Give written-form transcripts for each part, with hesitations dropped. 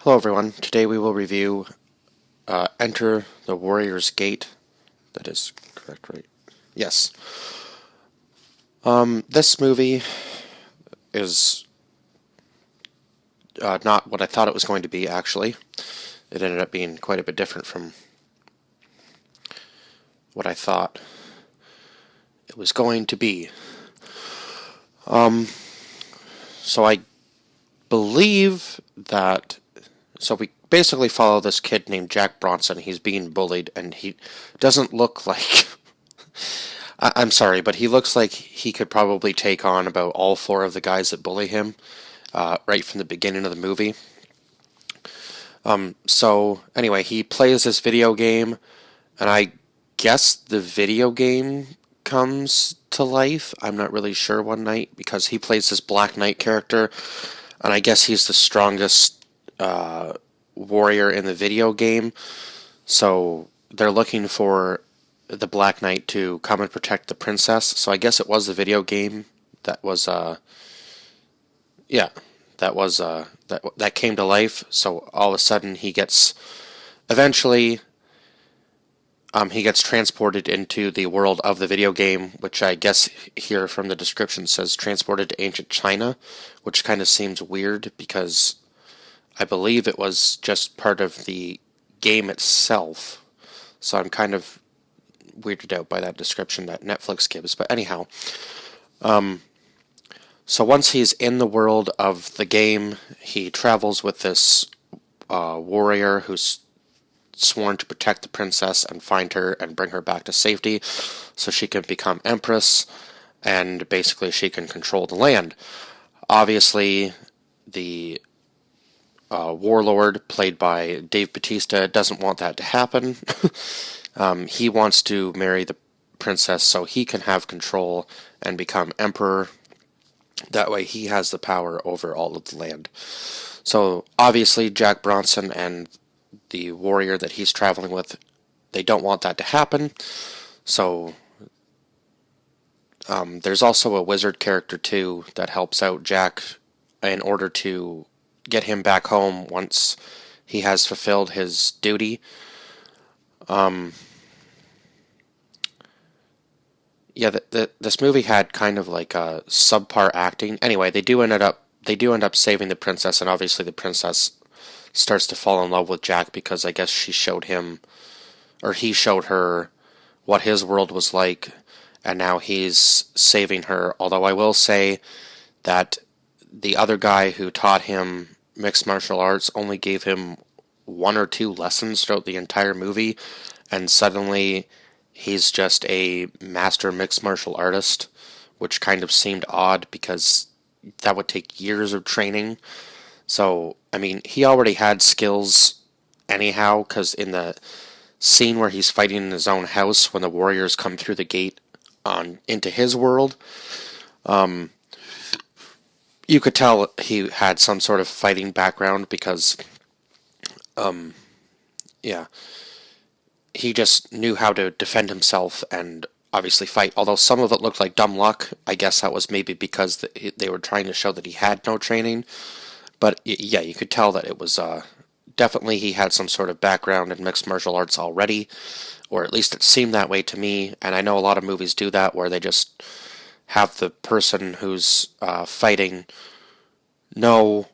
Hello everyone, today we will review Enter the Warrior's Gate. That is correct, right? Yes. This movie is not what I thought it was going to be, actually. It ended up being quite a bit different from what I thought it was going to be. So I believe that... So we basically follow this kid named Jack Bronson. He's being bullied, and he doesn't look like... I'm sorry, but he looks like he could probably take on about all four of the guys that bully him right from the beginning of the movie. So anyway, he plays this video game, and I guess the video game comes to life. I'm not really sure one night because he plays this Black Knight character, and I guess he's the strongest warrior in the video game. So they're looking for the Black Knight to come and protect the princess. So I guess it was the video game that was yeah, that came to life. So all of a sudden he gets eventually he gets transported into the world of the video game, which I guess here from the description says transported to ancient China, which kind of seems weird because I believe it was just part of the game itself. So I'm kind of weirded out by that description that Netflix gives. But anyhow, so once he's in the world of the game, he travels with this warrior who's sworn to protect the princess and find her and bring her back to safety so she can become empress and basically she can control the land. Obviously, the warlord, played by Dave Bautista, doesn't want that to happen. He wants to marry the princess so he can have control and become emperor. That way he has the power over all of the land. So obviously Jack Bronson and the warrior that he's traveling with, they don't want that to happen. So there's also a wizard character too that helps out Jack in order to get him back home once he has fulfilled his duty. Yeah, this movie had kind of like a subpar acting. Anyway, they do end up saving the princess, and obviously the princess starts to fall in love with Jack because I guess she showed him, or he showed her what his world was like, and now he's saving her. Although I will say that the other guy who taught him mixed martial arts only gave him one or two lessons throughout the entire movie, and suddenly he's just a master mixed martial artist, which kind of seemed odd because that would take years of training. So, I mean, he already had skills anyhow, because in the scene where he's fighting in his own house when the warriors come through the gate on into his world, you could tell he had some sort of fighting background because, yeah, he just knew how to defend himself and obviously fight. Although some of it looked like dumb luck, I guess that was maybe because they were trying to show that he had no training. But yeah, you could tell that it was definitely he had some sort of background in mixed martial arts already, or at least it seemed that way to me. And I know a lot of movies do that where they just have the person who's fighting know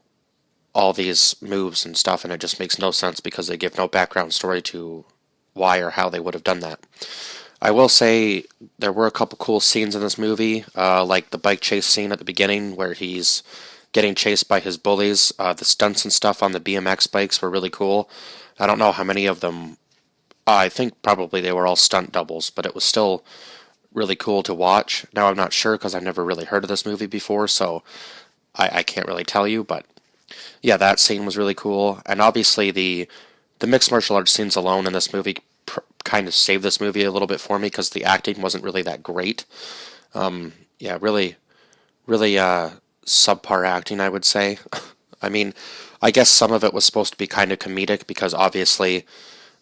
all these moves and stuff, and it just makes no sense because they give no background story to why or how they would have done that. I will say there were a couple cool scenes in this movie, like the bike chase scene at the beginning where he's getting chased by his bullies. The stunts and stuff on the BMX bikes were really cool. I don't know how many of them. I think probably they were all stunt doubles, but it was still really cool to watch. Now I'm not sure because I've never really heard of this movie before, so I can't really tell you. But yeah, that scene was really cool, and obviously the mixed martial arts scenes alone in this movie kind of saved this movie a little bit for me because the acting wasn't really that great. Yeah, really, really subpar acting, I would say. I mean, I guess some of it was supposed to be kind of comedic because obviously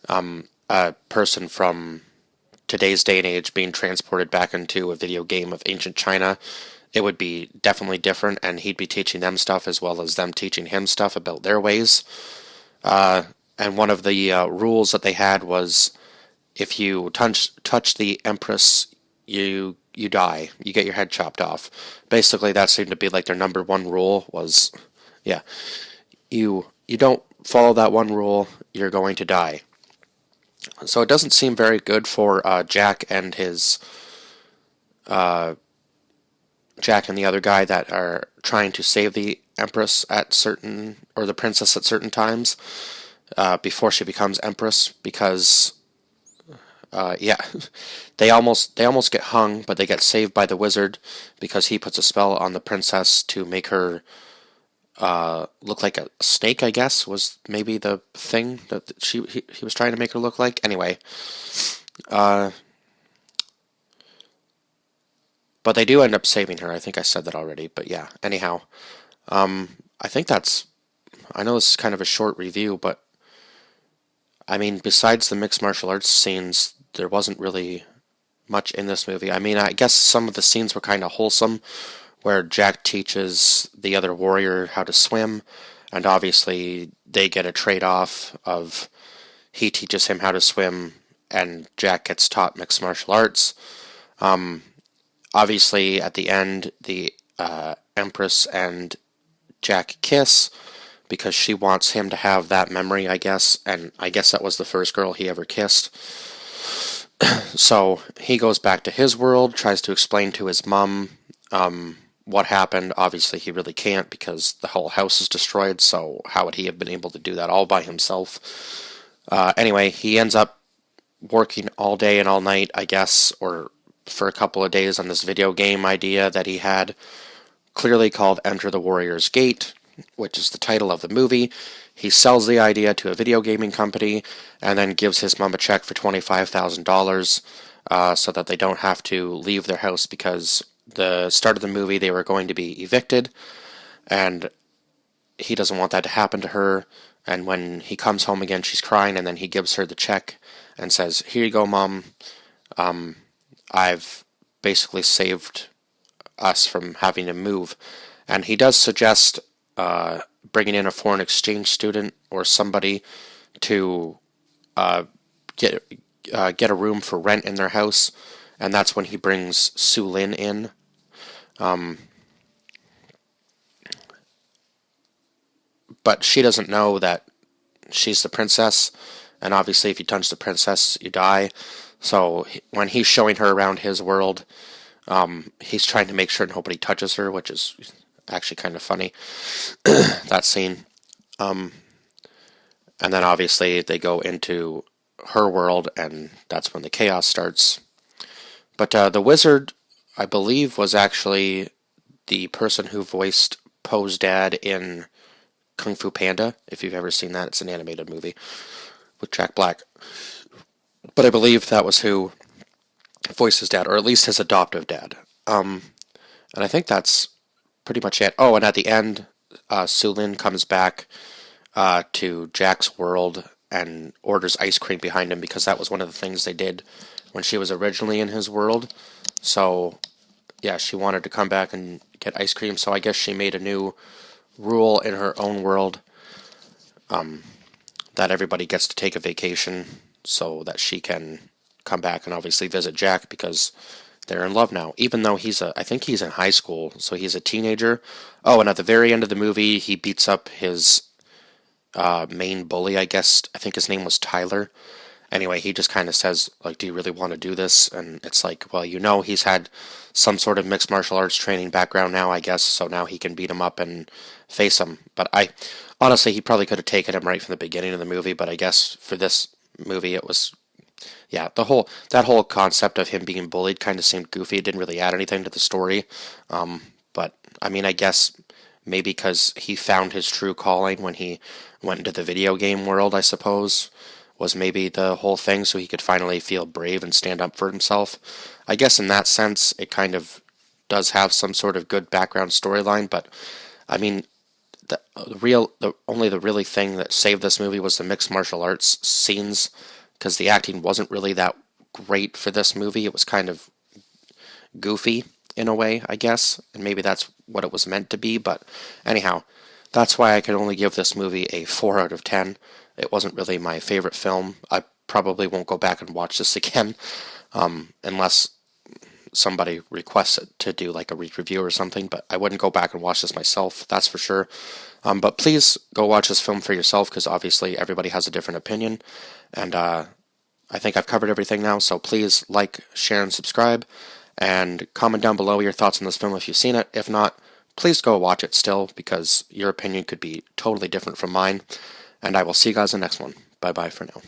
a person from today's day and age being transported back into a video game of ancient China, it would be definitely different, and he'd be teaching them stuff as well as them teaching him stuff about their ways. And one of the rules that they had was if you touch the Empress, you die. You get your head chopped off. Basically, that seemed to be like their number one rule was, yeah, you don't follow that one rule, you're going to die. So it doesn't seem very good for Jack and the other guy that are trying to save the Empress at certain or the princess at certain times before she becomes Empress because yeah, they almost get hung, but they get saved by the wizard because he puts a spell on the princess to make her look like a snake. I guess was maybe the thing that he was trying to make her look like. Anyway, uh, but they do end up saving her. I think I said that already, but yeah. Anyhow, I think that's. I know this is kind of a short review, but I mean, besides the mixed martial arts scenes, there wasn't really much in this movie. I mean, I guess some of the scenes were kind of wholesome, where Jack teaches the other warrior how to swim, and obviously they get a trade-off of he teaches him how to swim, and Jack gets taught mixed martial arts. Obviously, at the end, the Empress and Jack kiss because she wants him to have that memory, I guess, and I guess that was the first girl he ever kissed. So he goes back to his world, tries to explain to his mom what happened. Obviously, he really can't because the whole house is destroyed, so how would he have been able to do that all by himself? Anyway, he ends up working all day and all night, I guess, or for a couple of days on this video game idea that he had, clearly called Enter the Warrior's Gate, which is the title of the movie. He sells the idea to a video gaming company and then gives his mom a check for $25,000 so that they don't have to leave their house because the start of the movie they were going to be evicted and he doesn't want that to happen to her. And when he comes home again, she's crying, and then he gives her the check and says, "Here you go, Mom. I've basically saved us from having to move." And he does suggest bringing in a foreign exchange student or somebody to uh, get get a room for rent in their house, and that's when he brings Su Lin in. But she doesn't know that she's the princess, and obviously, if you touch the princess, you die. So when he's showing her around his world, he's trying to make sure nobody touches her, which is actually kind of funny. That scene. And then obviously they go into her world, and that's when the chaos starts. But the wizard, I believe, was actually the person who voiced Poe's dad in Kung Fu Panda. If you've ever seen that, it's an animated movie with Jack Black. But I believe that was who voiced his dad, or at least his adoptive dad. And I think that's pretty much it. Oh, and at the end, Su Lin comes back to Jack's world and orders ice cream behind him because that was one of the things they did when she was originally in his world. So, yeah, she wanted to come back and get ice cream, so I guess she made a new rule in her own world that everybody gets to take a vacation so that she can come back and obviously visit Jack because they're in love now. Even though I think he's in high school, so he's a teenager. Oh, and at the very end of the movie, he beats up his main bully, I guess. I think his name was Tyler. Anyway, he just kind of says, like, do you really want to do this? And it's like, well, he's had some sort of mixed martial arts training background now, I guess, so now he can beat him up and face him. But honestly, he probably could have taken him right from the beginning of the movie, but I guess for this movie, it was, yeah, that whole concept of him being bullied kind of seemed goofy. It didn't really add anything to the story. But, I mean, I guess maybe because he found his true calling when he went into the video game world, I suppose, was maybe the whole thing, so he could finally feel brave and stand up for himself. I guess in that sense, it kind of does have some sort of good background storyline, but I mean, only the really thing that saved this movie was the mixed martial arts scenes, because the acting wasn't really that great for this movie. It was kind of goofy in a way, I guess, and maybe that's what it was meant to be. But anyhow, That's why I can only give this movie a 4 out of 10. It wasn't really my favorite film. I probably won't go back and watch this again, unless somebody requests it to do like a review or something, but I wouldn't go back and watch this myself, that's for sure. But please go watch this film for yourself, because obviously everybody has a different opinion, and I think I've covered everything now, so please like, share, and subscribe, and comment down below your thoughts on this film if you've seen it. If not, please go watch it still, because your opinion could be totally different from mine, and I will see you guys in the next one. Bye bye for now.